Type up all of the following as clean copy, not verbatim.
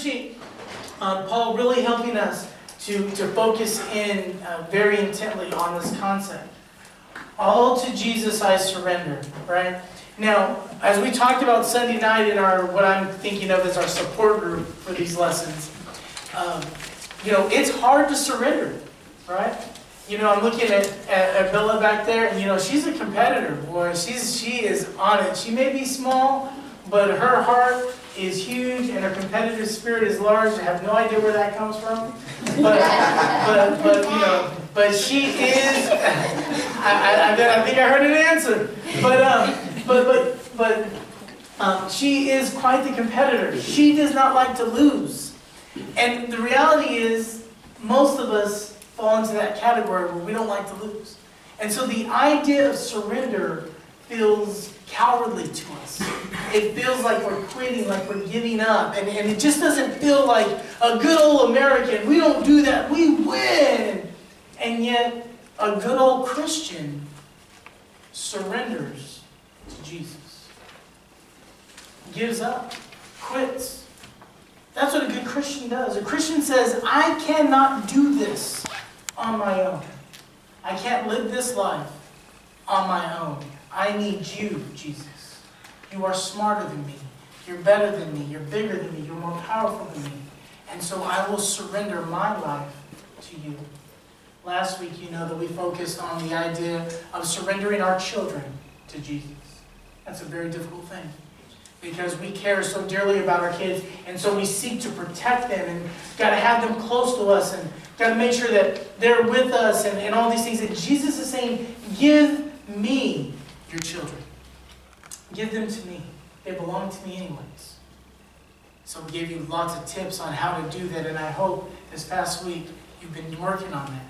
appreciate Paul really helping us to focus in very intently on this concept. All to Jesus I surrender, right? Now, as we talked about Sunday night in our, what I'm thinking of as our support group for these lessons, it's hard to surrender, right? I'm looking at Bella back there, and she's a competitor, boy. She is on it. She may be small, but her heart is huge, and her competitive spirit is large. I have no idea where that comes from, but she is. I think I heard an answer, but she is quite the competitor. She does not like to lose, and the reality is, most of us fall into that category where we don't like to lose. And so the idea of surrender feels cowardly to us. It feels like we're quitting, like we're giving up. And it just doesn't feel like a good old American. We don't do that. We win. And yet, a good old Christian surrenders to Jesus. Gives up. Quits. That's what a good Christian does. A Christian says, I cannot do this on my own. I can't live this life on my own. I need you, Jesus. You are smarter than me. You're better than me. You're bigger than me. You're more powerful than me. And so I will surrender my life to you. Last week, that we focused on the idea of surrendering our children to Jesus. That's a very difficult thing, because we care so dearly about our kids, and so we seek to protect them, and got to have them close to us, and got to make sure that they're with us, and all these things. And Jesus is saying, give me your children. Give them to me. They belong to me anyways. So we gave you lots of tips on how to do that, and I hope this past week you've been working on that.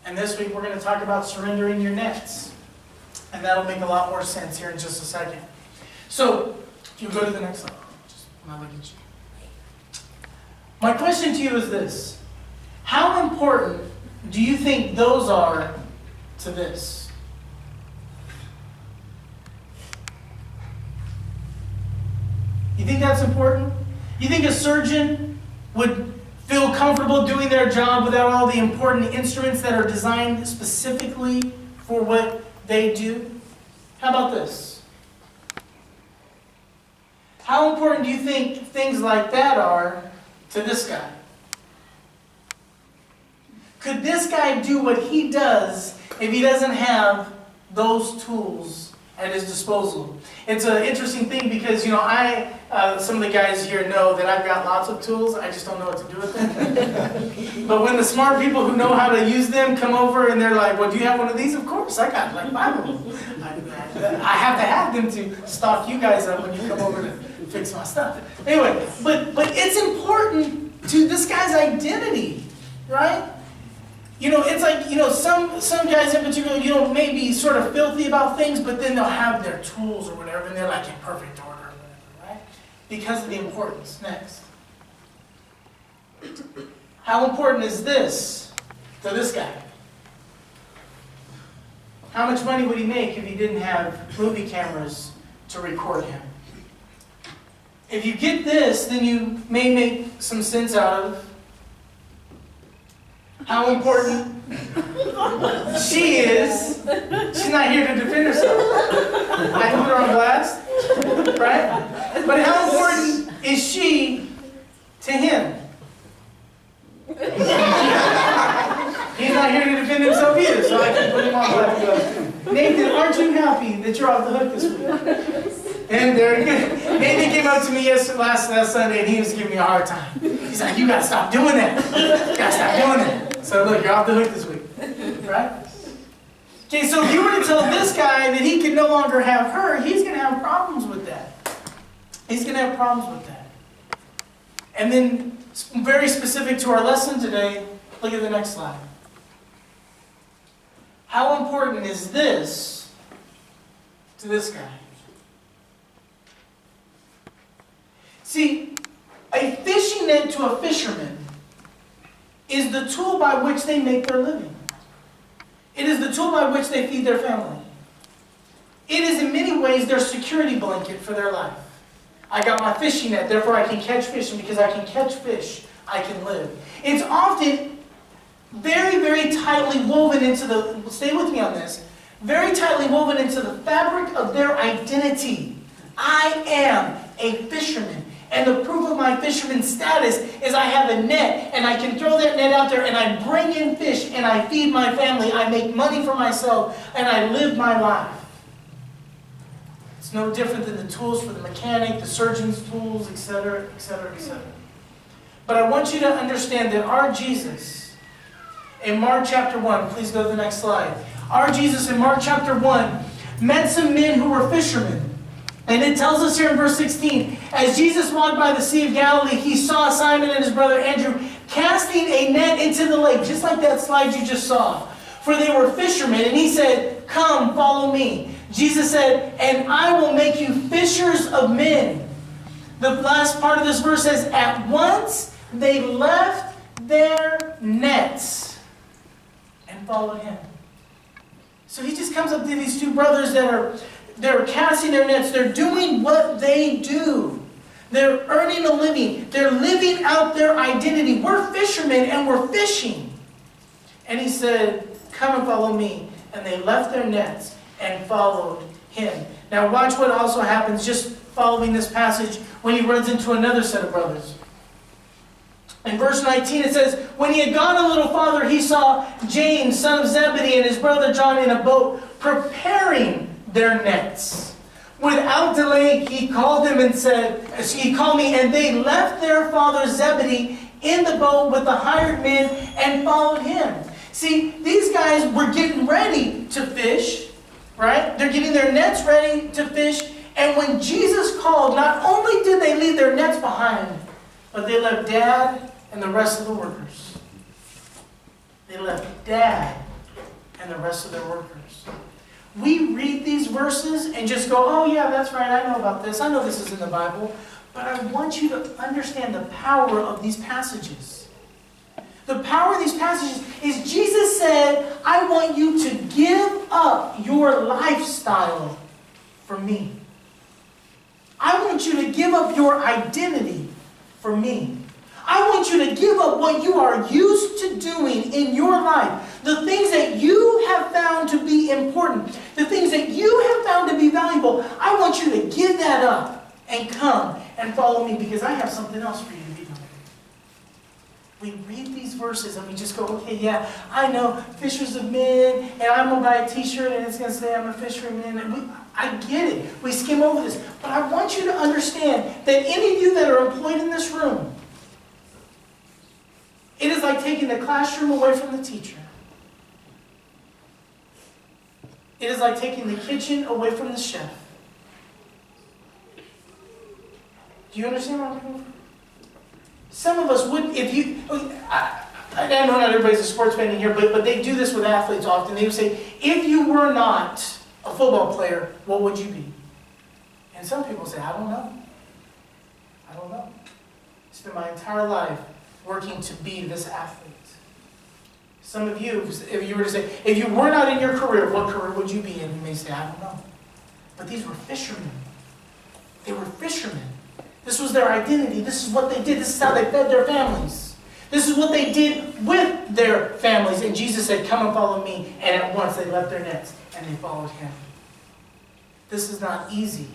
And this week we're going to talk about surrendering your nets. And that'll make a lot more sense here in just a second. So, if you go to the next slide. Just when I look at you. My question to you is this. How important do you think those are to this? You think that's important? You think a surgeon would feel comfortable doing their job without all the important instruments that are designed specifically for what they do? How about this? How important do you think things like that are to this guy? Could this guy do what he does if he doesn't have those tools at his disposal? It's an interesting thing because, some of the guys here know that I've got lots of tools. I just don't know what to do with them. But when the smart people who know how to use them come over and they're like, well, do you have one of these? Of course, I got like 5 of them. I have to have them to stock you guys up when you come over to fix my stuff. Anyway, but it's important to this guy's identity, right? It's like, some guys in particular, may be sort of filthy about things, but then they'll have their tools or whatever, and they're like in perfect order or whatever, right? Because of the importance. Next. How important is this to this guy? How much money would he make if he didn't have movie cameras to record him? If you get this, then you may make some sense out of how important she is. She's not here to defend herself. I can put her on blast, right? But how important is she to him? He's not here to defend himself either, so I can put him on blast. Nathan, aren't you happy that you're off the hook this week? And Nathan came up to me last Sunday, and he was giving me a hard time. He's like, you gotta stop doing that. You gotta stop doing that. So look, you're off the hook this week, right? Okay, so if you were to tell this guy that he can no longer have her, he's going to have problems with that. He's going to have problems with that. And then, very specific to our lesson today, look at the next slide. How important is this to this guy? See, a fishing net to a fisherman is the tool by which they make their living. It is the tool by which they feed their family. It is in many ways their security blanket for their life. I got my fishing net, therefore I can catch fish, and because I can catch fish, I can live. It's often very, very tightly woven into the, stay with me on this, very tightly woven into the fabric of their identity. I am a fisherman. And the proof of my fisherman status is I have a net, and I can throw that net out there, and I bring in fish, and I feed my family, I make money for myself, and I live my life. It's no different than the tools for the mechanic, the surgeon's tools, etc., etc., etc. But I want you to understand that our Jesus, in Mark chapter 1, please go to the next slide. Our Jesus in Mark chapter 1 met some men who were fishermen. And it tells us here in verse 16, as Jesus walked by the Sea of Galilee, he saw Simon and his brother Andrew casting a net into the lake, just like that slide you just saw. For they were fishermen, and he said, come, follow me. Jesus said, and I will make you fishers of men. The last part of this verse says, at once they left their nets and followed him. So he just comes up to these two brothers they're casting their nets. They're doing what they do. They're earning a living. They're living out their identity. We're fishermen and we're fishing. And he said, come and follow me. And they left their nets and followed him. Now watch what also happens just following this passage when he runs into another set of brothers. In verse 19 it says, when he had gone a little farther, he saw James, son of Zebedee, and his brother John in a boat preparing their nets. Without delay, he called them and said, he called me, and they left their father Zebedee in the boat with the hired men and followed him. See, these guys were getting ready to fish, right? They're getting their nets ready to fish. And when Jesus called, not only did they leave their nets behind, but they left Dad and the rest of the workers. They left Dad and the rest of their workers. We read these verses and just go, oh yeah, that's right, I know about this. I know this is in the Bible. But I want you to understand the power of these passages. The power of these passages is Jesus said, I want you to give up your lifestyle for me. I want you to give up your identity for me. I want you to give up what you are used to doing in your life. The things that you have found to be important. The things that you have found to be valuable. I want you to give that up and come and follow me because I have something else for you to be doing. We read these verses and we just go, okay, yeah, I know, fishers of men, and I'm going to buy a t-shirt and it's going to say I'm a fisherman. And I get it. We skim over this. But I want you to understand that any of you that are employed in this room, it is like taking the classroom away from the teacher. It is like taking the kitchen away from the chef. Do you understand what I'm coming from? Some of us would, if you, I know not everybody's a sports fan in here, but they do this with athletes often. They would say, if you were not a football player, what would you be? And some people say, I don't know. I don't know. I spent my entire life working to be this athlete. Some of you, if you were to say, if you were not in your career, what career would you be in? You may say, I don't know. But these were fishermen. They were fishermen. This was their identity. This is what they did. This is how they fed their families. This is what they did with their families. And Jesus said, come and follow me. And at once they left their nets and they followed him. This is not easy.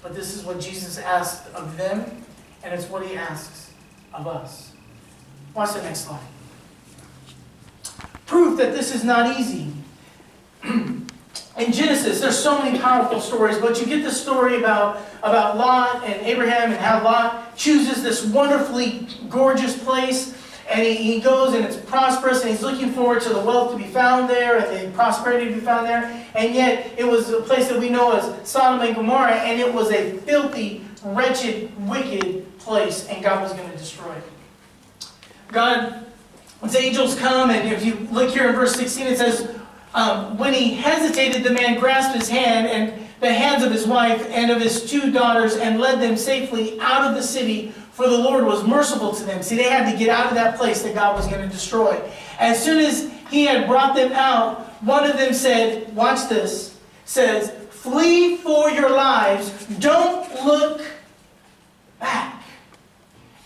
But this is what Jesus asked of them. And it's what he asks of us. Watch the next slide. Proof that this is not easy. In Genesis, there's so many powerful stories, but you get the story about Lot and Abraham and how Lot chooses this wonderfully gorgeous place, and he goes and it's prosperous, and he's looking forward to the wealth to be found there and the prosperity to be found there, and yet it was a place that we know as Sodom and Gomorrah, and it was a filthy, wretched, wicked place, and God was going to destroy it. God's angels come, and if you look here in verse 16, it says, when he hesitated, the man grasped his hand and the hands of his wife and of his 2 daughters and led them safely out of the city, for the Lord was merciful to them. See, they had to get out of that place that God was going to destroy. As soon as he had brought them out, one of them said, watch this, says, flee for your lives, don't look back.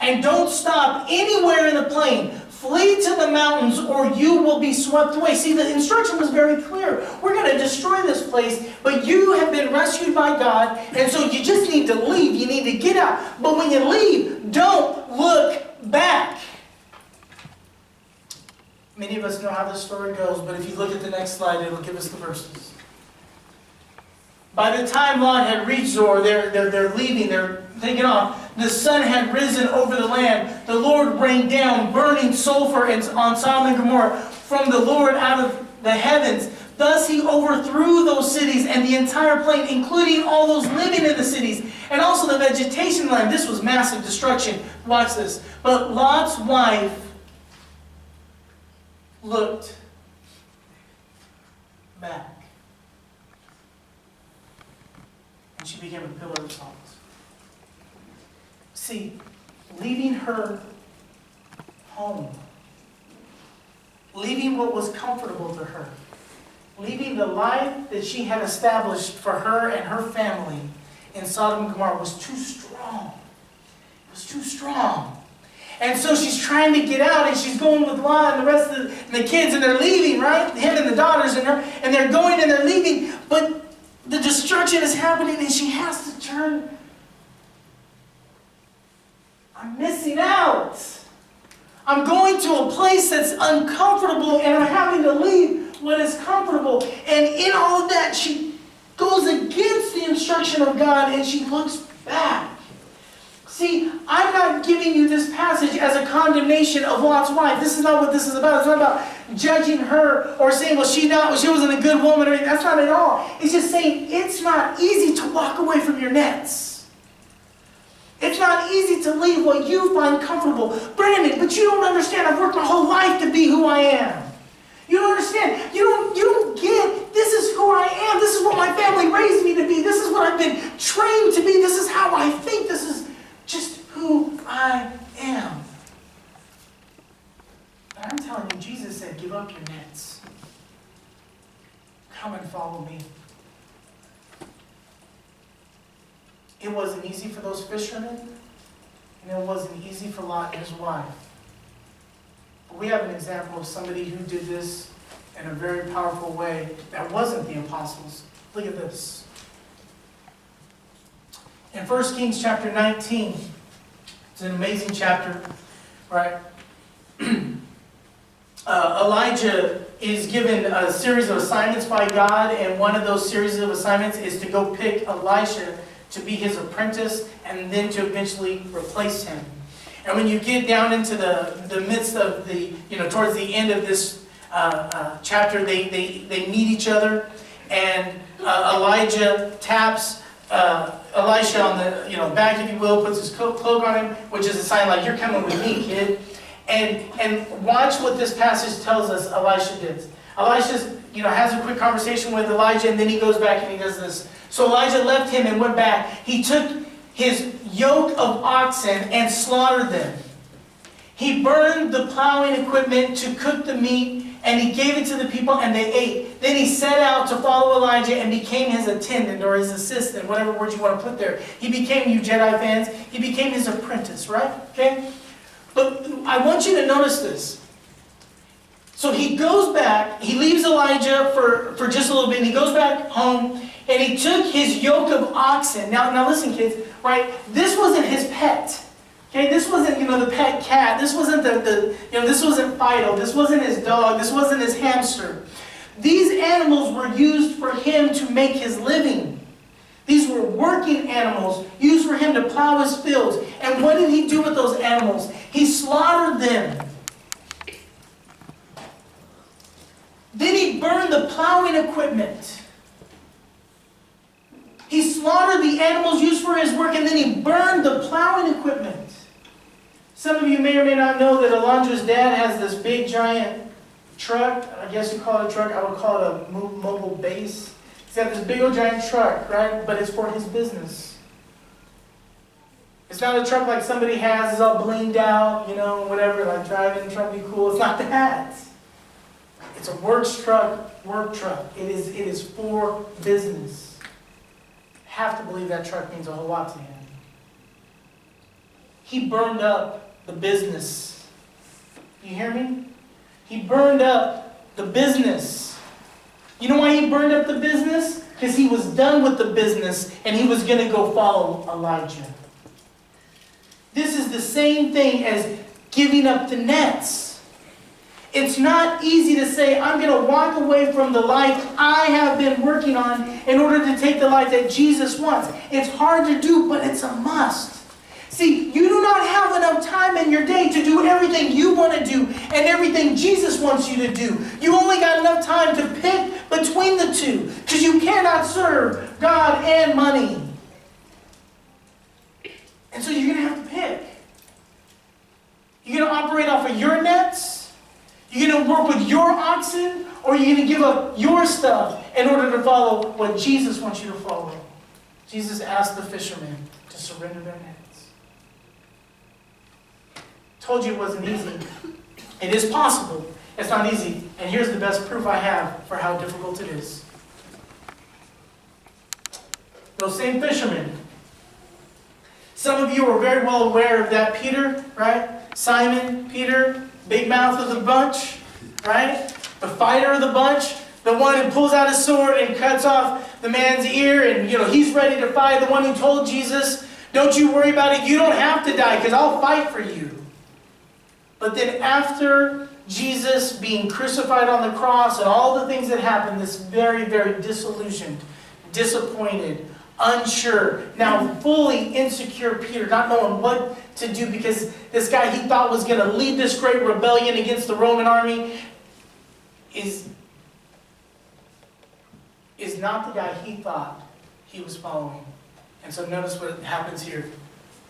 And don't stop anywhere in the plain. Flee to the mountains or you will be swept away. See, the instruction was very clear. We're going to destroy this place, but you have been rescued by God, and so you just need to leave. You need to get out. But when you leave, don't look back. Many of us know how this story goes, but if you look at the next slide, it'll give us the verses. By the time Lot had reached Zoar, they're leaving, they're taking off. The sun had risen over the land. The Lord rained down burning sulfur on Sodom and Gomorrah from the Lord out of the heavens. Thus he overthrew those cities and the entire plain, including all those living in the cities, and also the vegetation land. This was massive destruction. Watch this. But Lot's wife looked back. And she became a pillar of salt. See, leaving her home, leaving what was comfortable to her, leaving the life that she had established for her and her family in Sodom and Gomorrah was too strong. It was too strong. And so she's trying to get out, and she's going with Lot and the rest of the kids, and they're leaving, right? Him and the daughters, and they're going and they're leaving. But the destruction is happening, and she has to turn. I'm missing out. I'm going to a place that's uncomfortable, and I'm having to leave what is comfortable. And in all of that, she goes against the instruction of God, and she looks back. See, I'm not giving you this passage as a condemnation of Lot's wife. This is not what this is about. It's not about judging her or saying, well, she wasn't a good woman or anything. That's not at all. It's just saying it's not easy to walk away from your nets. It's not easy to leave what you find comfortable. Brandon, but you don't understand. I've worked my whole life to be who I am. You don't understand. You don't get, this is who I am. This is what my family raised me to be. This is what I've been trained to be. This is how I think. This is just who I am. But I'm telling you, Jesus said, give up your nets. Come and follow me. It wasn't easy for those fishermen, and it wasn't easy for Lot and his wife. But we have an example of somebody who did this in a very powerful way that wasn't the apostles. Look at this. In 1 Kings chapter 19, it's an amazing chapter, right? Elijah is given a series of assignments by God, and one of those series of assignments is to go pick Elisha to be his apprentice and then to eventually replace him. And when you get down into the midst of towards the end of this chapter, they meet each other, and Elijah taps Elisha on the back, if you will, puts his cloak on him, which is a sign like, you're coming with me, kid. And watch what this passage tells us Elisha did. Elisha has a quick conversation with Elijah, and then he goes back and he does this. So Elijah left him and went back. He took his yoke of oxen and slaughtered them. He burned the plowing equipment to cook the meat, and he gave it to the people, and they ate. Then he set out to follow Elijah and became his attendant or his assistant, whatever word you want to put there. He became, you Jedi fans, he became his apprentice, right? Okay? But I want you to notice this. So he goes back, he leaves Elijah for just a little bit, and he goes back home, and he took his yoke of oxen. Now listen, kids, right? This wasn't his pet. Okay, this wasn't, the pet cat. This wasn't this wasn't Fido. This wasn't his dog. This wasn't his hamster. These animals were used for him to make his living. These were working animals used for him to plow his fields. And what did he do with those animals? He slaughtered them. Then he burned the plowing equipment. He slaughtered the animals used for his work, and then he burned the plowing equipment. Some of you may or may not know that Alondra's dad has this big giant truck. I guess you call it a truck. I would call it a mobile base. He's got this big old giant truck, right? But it's for his business. It's not a truck like somebody has, it's all blinged out, whatever, like driving, trying to be cool. It's not that. It's a work truck. It is for business. Have to believe that truck means a whole lot to him. he burned up the business. You hear me? He burned up the business. You know why he burned up the business? Because he was done with the business and he was going to go follow Elijah. This is the same thing as giving up the nets. It's not easy to say, I'm going to walk away from the life I have been working on in order to take the life that Jesus wants. It's hard to do, but it's a must. See, you do not have enough time in your day to do everything you want to do and everything Jesus wants you to do. You only got enough time to pick between the two because you cannot serve God and money. And so you're going to have to pick. You're going to operate off of your nets? You're going to work with your oxen? Or are you going to give up your stuff in order to follow what Jesus wants you to follow? Jesus asked the fishermen to surrender their nets. Told you it wasn't easy. It is possible. It's not easy. And here's the best proof I have for how difficult it is. Those same fishermen. Some of you are very well aware of that Peter, right? Simon, Peter, big mouth of the bunch, right? The fighter of the bunch. The one who pulls out his sword and cuts off the man's ear and, he's ready to fight. The one who told Jesus, don't you worry about it. You don't have to die because I'll fight for you. But then after Jesus being crucified on the cross and all the things that happened, this very, very disillusioned, disappointed, unsure, now fully insecure Peter, not knowing what to do because this guy he thought was going to lead this great rebellion against the Roman army is not the guy he thought he was following. And so notice what happens here.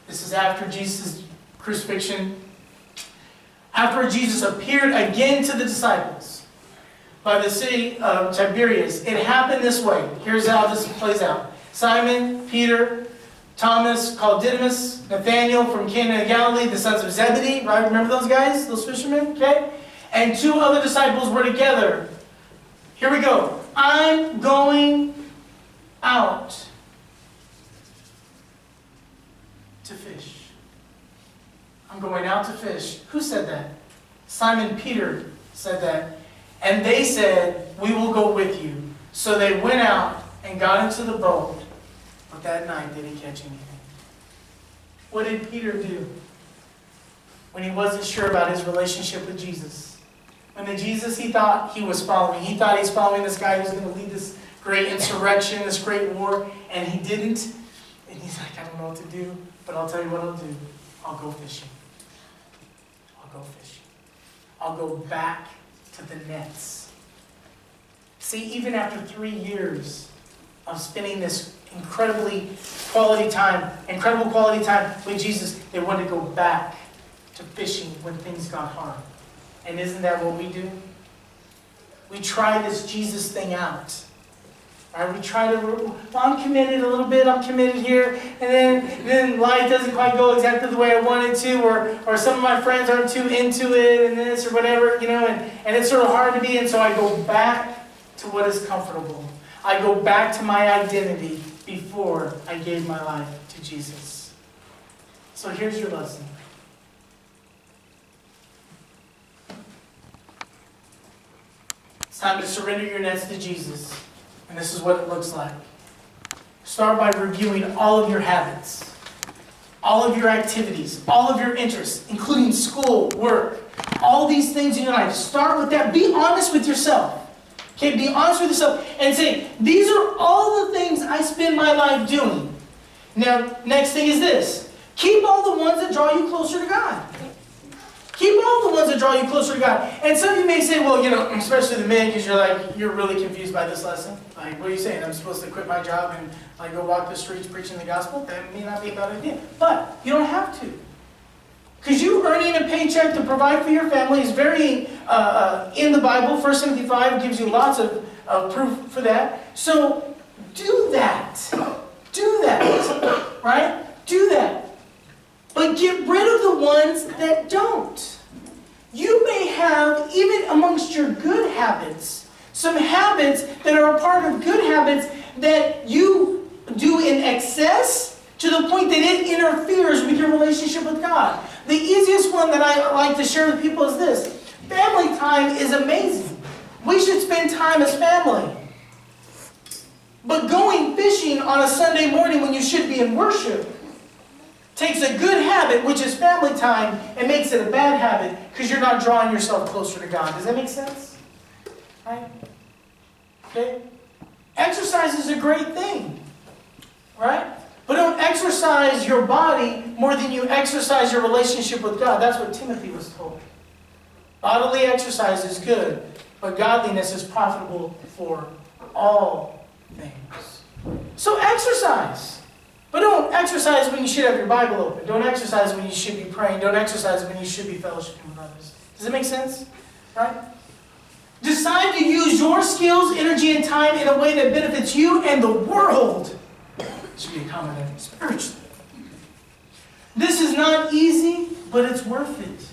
This is after Jesus' crucifixion. After Jesus appeared again to the disciples by the city of Tiberias, it happened this way. Here's how this plays out. Simon, Peter, Thomas, called Didymus, Nathanael from Cana of Galilee, the sons of Zebedee, right? Remember those guys, those fishermen? Okay? And 2 other disciples were together. Here we go. I'm going out to fish. I'm going out to fish. Who said that? Simon Peter said that. And they said, we will go with you. So they went out and got into the boat. But that night they didn't catch anything. What did Peter do when he wasn't sure about his relationship with Jesus? When the Jesus he thought he was following, he thought he's following this guy who's going to lead this great insurrection, this great war, and he didn't. And he's like, I don't know what to do, but I'll tell you what I'll do. I'll go fishing. I'll go fishing. I'll go back to the nets. See, even after 3 years of spending this incredible quality time with Jesus, they wanted to go back to fishing when things got hard. And isn't that what we do? We try this Jesus thing out. Right? We try to, well, I'm committed a little bit, I'm committed here, and then life doesn't quite go exactly the way I wanted to, or some of my friends aren't too into it, and this or whatever, and it's sort of hard to be, and so I go back to what is comfortable. I go back to my identity before I gave my life to Jesus. So here's your lesson. It's time to surrender your nets to Jesus. And this is what it looks like. Start by reviewing all of your habits, all of your activities, all of your interests, including school, work, all these things in your life. Start with that. Be honest with yourself. Okay, be honest with yourself and say, these are all the things I spend my life doing. Now, next thing is this. Keep all the ones that draw you closer to God. Keep all the ones that draw you closer to God. And some of you may say, well, especially the men, because you're really confused by this lesson. Like, what are you saying? I'm supposed to quit my job and go walk the streets preaching the gospel? That may not be a bad idea. But you don't have to. Because you earning a paycheck to provide for your family is very in the Bible. 1 Timothy 5 gives you lots of proof for that. So do that. Do that. Right? Do that. But get rid of the ones that don't. You may have, even amongst your good habits, some habits that are a part of good habits that you do in excess to the point that it interferes with your relationship with God. The easiest one that I like to share with people is this. Family time is amazing. We should spend time as family. But going fishing on a Sunday morning when you should be in worship takes a good habit, which is family time, and makes it a bad habit because you're not drawing yourself closer to God. Does that make sense? Right? Okay? Exercise is a great thing. Right? But don't exercise your body more than you exercise your relationship with God. That's what Timothy was told. Bodily exercise is good, but godliness is profitable for all things. So exercise. But don't exercise when you should have your Bible open. Don't exercise when you should be praying. Don't exercise when you should be fellowshipping with others. Does it make sense? Right? Decide to use your skills, energy, and time in a way that benefits you and the world. Should be a comment there. Spiritually. This is not easy, but it's worth it.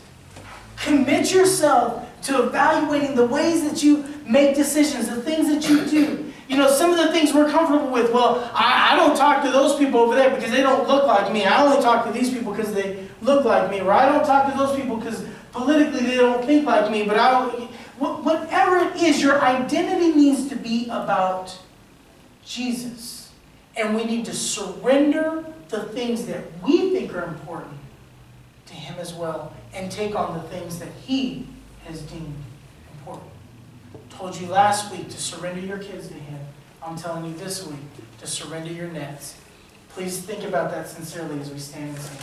Commit yourself to evaluating the ways that you make decisions, the things that you do. You know, some of the things we're comfortable with. Well, I don't talk to those people over there because they don't look like me. I only talk to these people because they look like me. Or I don't talk to those people because politically they don't think like me. But whatever it is, your identity needs to be about Jesus. And we need to surrender the things that we think are important to Him as well, and take on the things that He has deemed important. I told you last week to surrender your kids to Him. I'm telling you this week to surrender your nets. Please think about that sincerely as we stand and sing.